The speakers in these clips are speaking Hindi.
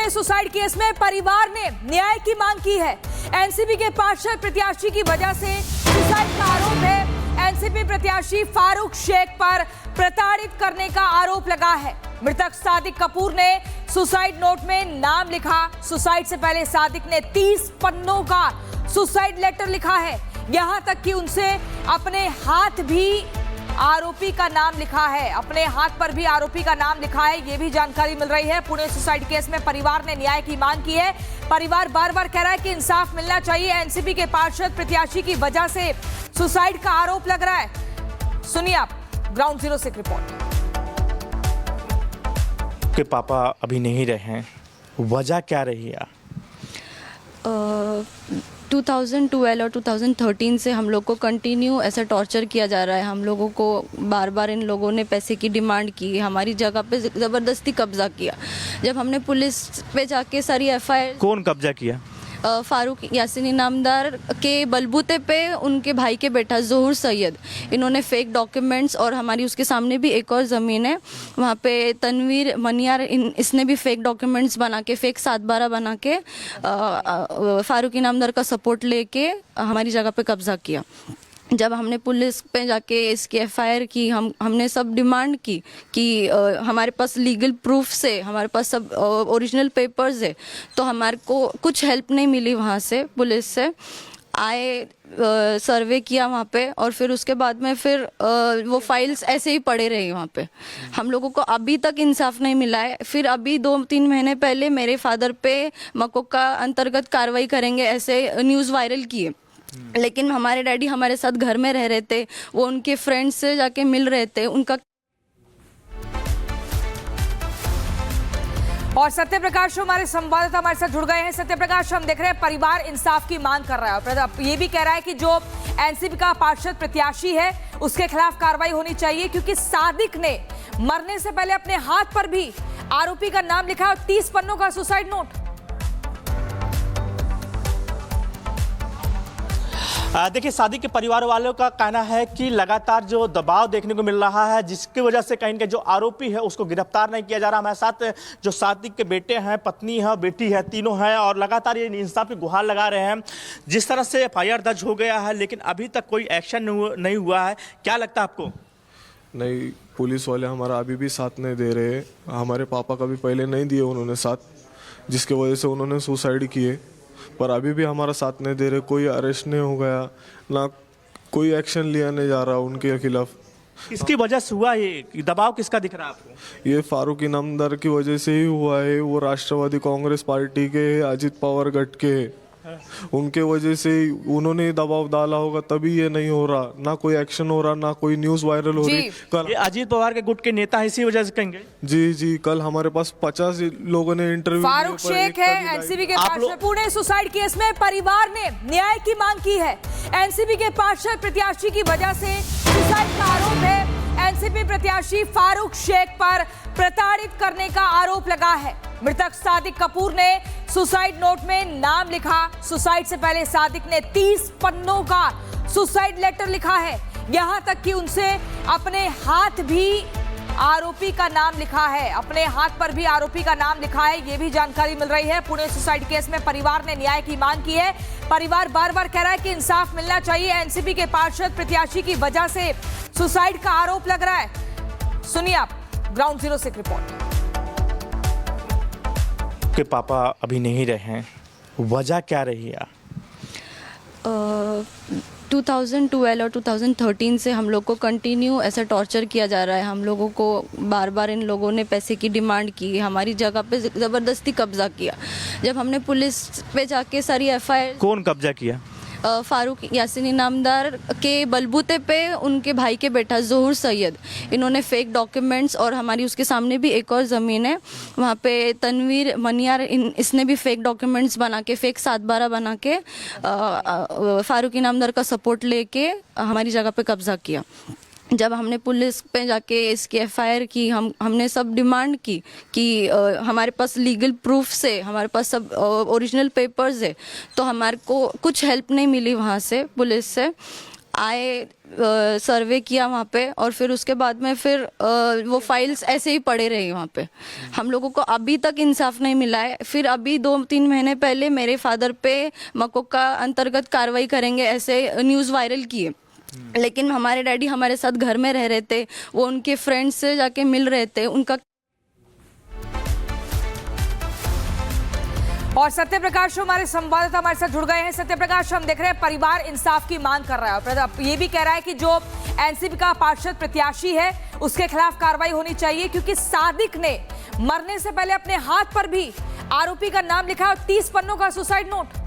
पुणे सुसाइड केस में परिवार ने न्याय की मांग की है। एनसीपी के पार्षद प्रत्याशी की वजह से सुसाइड का आरोप है। एनसीपी प्रत्याशी फारूक शेख पर प्रताड़ित करने का आरोप लगा है। मृतक सादिक कपूर ने सुसाइड नोट में नाम लिखा। सुसाइड से पहले सादिक ने 30 पन्नों का सुसाइड लेटर लिखा है। यहां तक कि उनसे अपने हाथ भी आरोपी का नाम लिखा है। अपने हाथ पर भी आरोपी का नाम लिखा है, ये भी जानकारी मिल रही है। पुणे सुसाइड केस में परिवार ने न्याय की मांग की है। परिवार बार बार कह रहा है कि इंसाफ मिलना चाहिए। एनसीपी के पार्षद प्रत्याशी की वजह से सुसाइड का आरोप लग रहा है। सुनिए आप ग्राउंड जीरो से रिपोर्ट। के पापा अभी नहीं रहे हैं, वजह क्या रही है? 2012 और 2013 से हम लोग को कंटिन्यू ऐसा टॉर्चर किया जा रहा है। हम लोगों को बार बार इन लोगों ने पैसे की डिमांड की, हमारी जगह पे ज़बरदस्ती कब्जा किया। जब हमने पुलिस पे जाके सारी एफआईआर। कौन कब्जा किया? फारूक यासिन इनामदार के बलबूते पे उनके भाई के बेटा ज़ोहर सैयद, इन्होंने फेक डॉक्यूमेंट्स, और हमारी उसके सामने भी एक और ज़मीन है वहाँ पे तनवीर मनियार, इसने भी फेक डॉक्यूमेंट्स बना के, फेक 7/12 बना के फारूक इनामदार का सपोर्ट लेके हमारी जगह पे कब्जा किया। जब हमने पुलिस पे जाके इसकी एफआईआर की, हमने सब डिमांड की कि हमारे पास लीगल प्रूफ से, हमारे पास सब ओरिजिनल पेपर्स है, तो हमारे को कुछ हेल्प नहीं मिली। वहाँ से पुलिस से आए, सर्वे किया वहाँ पे, और फिर उसके बाद में फिर वो फाइल्स ऐसे ही पड़े रहे वहाँ पे। हम लोगों को अभी तक इंसाफ नहीं मिला है। फिर अभी 2-3 महीने पहले मेरे फादर पे मकोका अंतर्गत कार्रवाई करेंगे ऐसे न्यूज़ वायरल किए, लेकिन हमारे डैडी हमारे साथ घर में रह रहे थे, वो उनके फ्रेंड्स से जाके मिल रहे थे। उनका और सत्य प्रकाश हमारे संवाददाता हमारे साथ जुड़ गए हैं। सत्य प्रकाश, हम देख रहे हैं परिवार इंसाफ की मांग कर रहा है और ये भी कह रहा है कि जो एनसीपी का पार्षद प्रत्याशी है उसके खिलाफ कार्रवाई होनी चाहिए, क्योंकि सादिक ने मरने से पहले अपने हाथ पर भी आरोपी का नाम लिखा और 30 पन्नों का सुसाइड नोट। देखिए, सादिक के परिवार वालों का कहना है कि लगातार जो दबाव देखने को मिल रहा है, जिसकी वजह से कहीं के जो आरोपी है उसको गिरफ्तार नहीं किया जा रहा। हमारे साथ जो सादिक के बेटे हैं, पत्नी है, बेटी है, तीनों हैं, और लगातार ये इंसाफ की गुहार लगा रहे हैं। जिस तरह से एफआईआर दर्ज हो गया है, लेकिन अभी तक कोई एक्शन नहीं हुआ है, क्या लगता है आपको? नहीं, पुलिस वाले हमारा अभी भी साथ नहीं दे रहे। हमारे पापा का भी पहले नहीं दिए उन्होंने साथ, जिसके वजह से उन्होंने सुसाइड किए, पर अभी भी हमारा साथ नहीं दे रहे। कोई अरेस्ट नहीं हो गया, ना कोई एक्शन लिया नहीं जा रहा उनके खिलाफ। किसकी वजह से हुआ ये दबाव? किसका दिख रहा है आपको? ये फारूक इनामदार की वजह से ही हुआ है। वो राष्ट्रवादी कांग्रेस पार्टी के अजीत पवार गट के, उनके वजह से उन्होंने दबाव डाला होगा, तभी ये नहीं हो रहा। ना कोई एक्शन हो रहा, ना कोई न्यूज़ वायरल हो रही। कल ये अजीत पवार के गुट के नेता इसी वजह से कहेंगे। जी, कल हमारे पास 50 लोगों ने इंटरव्यू। फारूक शेख है एनसीपी के पार्षद। पुणे सुसाइड केस में परिवार ने न्याय की मांग की है। एनसीपी के पार्षद प्रत्याशी की वजह से सुसाइड का आरोप है। एनसीपी प्रत्याशी फारूक शेख पर प्रताड़ित करने का आरोप लगा है। मृतक सादिक कपूर ने सुसाइड नोट में नाम लिखा। सुसाइड से पहले सादिक ने 30 पन्नों का सुसाइड लेटर लिखा है। यहां तक कि उनसे अपने हाथ भी आरोपी का नाम लिखा है। अपने हाथ पर भी आरोपी का नाम लिखा है, ये भी जानकारी मिल रही है। पुणे सुसाइड केस में परिवार ने न्याय की मांग की है। परिवार बार बार कह रहा है कि इंसाफ मिलना चाहिए। एनसीपी के पार्षद प्रत्याशी की वजह से सुसाइड का आरोप लग रहा है। सुनिए आप ग्राउंड जीरो से रिपोर्ट। के पापा अभी नहीं रहे हैं, वजह क्या रही है? 2012 और 2013 से हम लोग को कंटिन्यू ऐसा टॉर्चर किया जा रहा है। हम लोगों को बार बार इन लोगों ने पैसे की डिमांड की, हमारी जगह पे ज़बरदस्ती कब्जा किया। जब हमने पुलिस पे जाके सारी एफआईआर। कौन कब्जा किया? फारूक यासिन इनामदार के बलबूते पे उनके भाई के बेटा ज़ोहर सैयद, इन्होंने फेक डॉक्यूमेंट्स, और हमारी उसके सामने भी एक और ज़मीन है वहाँ पे तनवीर मनियार, इसने भी फेक डॉक्यूमेंट्स बना के, फेक 7/12 बना के फारूक इनामदार का सपोर्ट लेके हमारी जगह पे कब्जा किया। जब हमने पुलिस पे जाके इसकी एफआईआर की, हमने सब डिमांड की कि हमारे पास लीगल प्रूफ से, हमारे पास सब ओरिजिनल पेपर्स है, तो हमारे को कुछ हेल्प नहीं मिली वहाँ से पुलिस से। आए, सर्वे किया वहाँ पे, और फिर उसके बाद में फिर वो फाइल्स ऐसे ही पड़े रहे वहाँ पे। हम लोगों को अभी तक इंसाफ नहीं मिला है। फिर अभी 2-3 महीने पहले मेरे फादर पे मकोका अंतर्गत कार्रवाई करेंगे ऐसे न्यूज़ वायरल किए, लेकिन हमारे डैडी हमारे साथ घर में रह रहे थे, वो उनके फ्रेंड्स से जाके मिल रहे थे, उनका। और सत्य प्रकाश हमारे संवाददाता हमारे साथ जुड़ गए हैं। सत्य प्रकाश, हम देख रहे हैं परिवार इंसाफ की मांग कर रहा है और ये भी कह रहा है कि जो एनसीपी का पार्षद प्रत्याशी है उसके खिलाफ कार्रवाई होनी चाहिए, क्योंकि सादिक ने मरने से पहले अपने हाथ पर भी आरोपी का नाम लिखा और 30 पन्नों का सुसाइड नोट।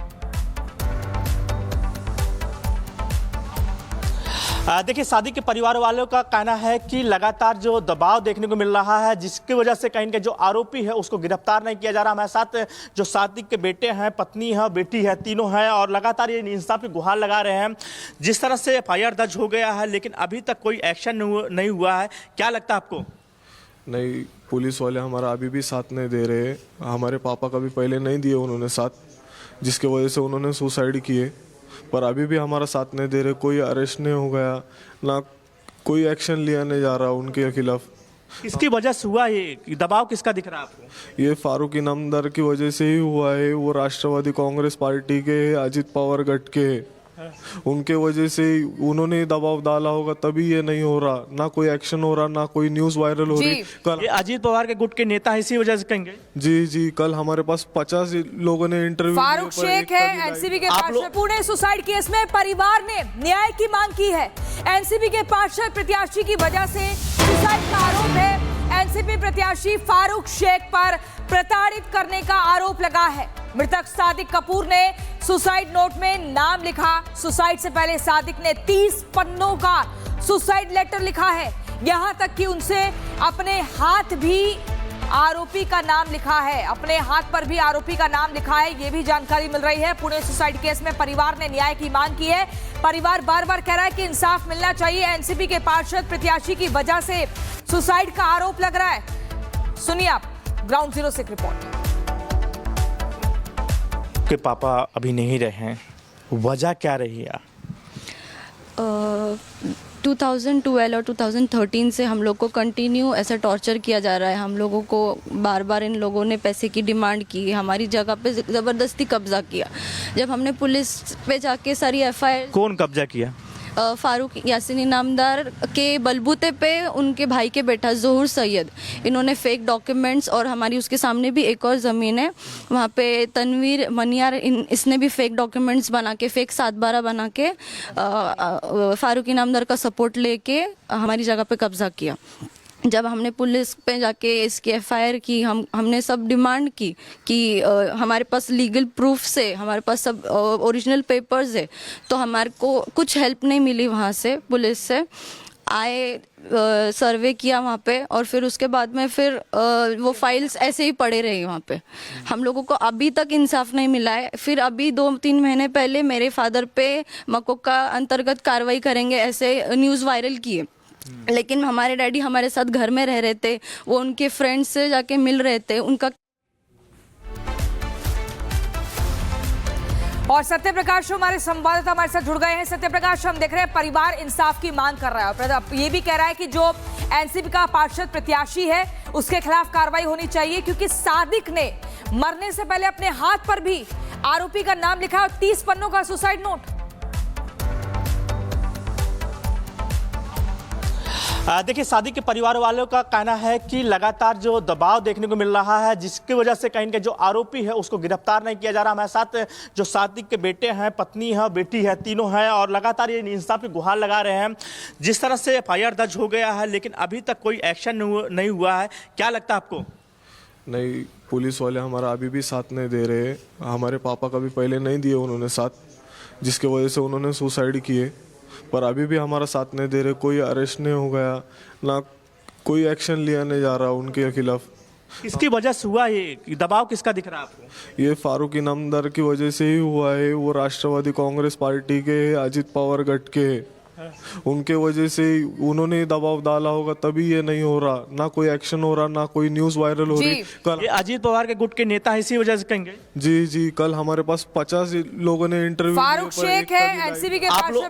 देखिए, सादिक के परिवार वालों का कहना है कि लगातार जो दबाव देखने को मिल रहा है, जिसकी वजह से कहीं के जो आरोपी है उसको गिरफ्तार नहीं किया जा रहा। हमारे साथ जो सादिक के बेटे हैं, पत्नी है, बेटी है, तीनों हैं और लगातार ये इंसाफ की गुहार लगा रहे हैं। जिस तरह से FIR दर्ज हो गया है लेकिन अभी तक कोई एक्शन नहीं हुआ है, क्या लगता है आपको? नहीं, पुलिस वाले हमारा अभी भी साथ नहीं दे रहे। हमारे पापा का भी पहले नहीं दिए उन्होंने साथ, जिसके वजह से उन्होंने सुसाइड किए, पर अभी भी हमारा साथ नहीं दे रहे। कोई अरेस्ट नहीं हो गया, ना कोई एक्शन लिया नहीं जा रहा उनके खिलाफ। किसकी वजह से हुआ ये दबाव, किसका दिख रहा है आपको? ये फारूक इनामदार की वजह से ही हुआ है। वो राष्ट्रवादी कांग्रेस पार्टी के अजित पवार गट के, उनके वजह से उन्होंने दबाव डाला होगा, तभी ये नहीं हो रहा। ना कोई एक्शन हो रहा, ना कोई न्यूज़ वायरल हो रही। कल ये अजीत पवार के गुट के नेता इसी वजह से कहेंगे। जी, कल हमारे पास 50 लोगों ने इंटरव्यू। फारूक शेख है एनसीबी के पार्षद। पुणे सुसाइड केस में परिवार ने न्याय की मांग की है। एनसीबी के पार्षद प्रत्याशी की वजह से सुसाइड का आरोप है। एनसीपी प्रत्याशी फारूक शेख पर प्रताड़ित करने का आरोप लगा है। मृतक सादिक कपूर ने सुसाइड नोट में नाम लिखा। सुसाइड से पहले सादिक ने 30 पन्नों का सुसाइड लेटर लिखा है, यहां तक कि उनसे अपने हाथ भी आरोपी का नाम लिखा है। अपने हाथ पर भी आरोपी का नाम लिखा है, यह भी जानकारी मिल रही है। पुणे सुसाइड केस में परिवार ने न्याय की मांग की है। परिवार बार बार कह रहा है कि इंसाफ मिलना चाहिए। एनसीपी के पार्षद प्रत्याशी की वजह से सुसाइड का आरोप लग रहा है। सुनिए आप ग्राउंड जीरो से रिपोर्ट। के पापा अभी नहीं रहे हैं, वजह क्या रही है? 2012 और 2013 से हम लोग को कंटिन्यू ऐसा टॉर्चर किया जा रहा है। हम लोगों को बार बार इन लोगों ने पैसे की डिमांड की, हमारी जगह पे ज़बरदस्ती कब्जा किया। जब हमने पुलिस पे जाके सारी FIR। कौन कब्जा किया? फारूक यासिन इनामदार के बलबूते पे उनके भाई के बेटा ज़ोहर सैयद, इन्होंने फेक डॉक्यूमेंट्स, और हमारी उसके सामने भी एक और ज़मीन है वहाँ पे तनवीर मनियार, इसने भी फेक डॉक्यूमेंट्स बना के, फेक 7/12 बना के फारूक इनामदार का सपोर्ट लेके हमारी जगह पे कब्जा किया। जब हमने पुलिस पे जाके इसकी FIR की, हमने सब डिमांड की कि हमारे पास लीगल प्रूफ से, हमारे पास सब ओरिजिनल पेपर्स है, तो हमारे को कुछ हेल्प नहीं मिली वहाँ से, पुलिस से। आए, सर्वे किया वहाँ पे, और फिर उसके बाद में फिर वो फाइल्स ऐसे ही पड़े रहे वहाँ पे। हम लोगों को अभी तक इंसाफ नहीं मिला है। फिर अभी 2-3 महीने पहले मेरे फादर पे मकोका अंतर्गत कार्रवाई करेंगे ऐसे न्यूज़ वायरल किए, लेकिन हमारे डैडी हमारे साथ घर में रह रहे थे, वो उनके फ्रेंड्स से जाके मिल रहे थे, उनका। और सत्य प्रकाश हमारे संवाददाता हमारे साथ जुड़ गए हैं। सत्य प्रकाश, हम देख रहे हैं परिवार इंसाफ की मांग कर रहा है और ये भी कह रहा है कि जो एनसीपी का पार्षद प्रत्याशी है उसके खिलाफ कार्रवाई होनी चाहिए, क्योंकि सादिक ने मरने से पहले अपने हाथ पर भी आरोपी का नाम लिखा और 30 पन्नों का सुसाइड नोट। देखिए, सादिक के परिवार वालों का कहना है कि लगातार जो दबाव देखने को मिल रहा है, जिसकी वजह से कहीं के जो आरोपी है उसको गिरफ्तार नहीं किया जा रहा। हमारे साथ जो सादिक के बेटे हैं, पत्नी है, बेटी है, तीनों हैं और लगातार ये इंसाफ की गुहार लगा रहे हैं। जिस तरह से FIR दर्ज हो गया है लेकिन अभी तक कोई एक्शन नहीं हुआ है, क्या लगता है आपको? नहीं, पुलिस वाले हमारा अभी भी साथ नहीं दे रहे। हमारे पापा का भी पहले नहीं दिए उन्होंने साथ, जिसके वजह से उन्होंने सुसाइड किए, पर अभी भी हमारा साथ नहीं दे रहे। कोई अरेस्ट नहीं हो गया, ना कोई एक्शन लिया नहीं जा रहा उनके खिलाफ। किसकी वजह से हुआ ये दबाव, किसका दिख रहा है आपको? ये फारूक इनामदार की वजह से ही हुआ है। वो राष्ट्रवादी कांग्रेस पार्टी के अजित पवार गट के, उनके वजह से उन्होंने दबाव डाला होगा, तभी ये नहीं हो रहा। ना कोई एक्शन हो रहा, ना कोई न्यूज़ वायरल हो रही। कल ये अजीत पवार के गुट के नेता इसी वजह से कहेंगे। जी, कल हमारे पास 50 लोगों ने इंटरव्यू। फारूक शेख है एनसीबी के पार्षद।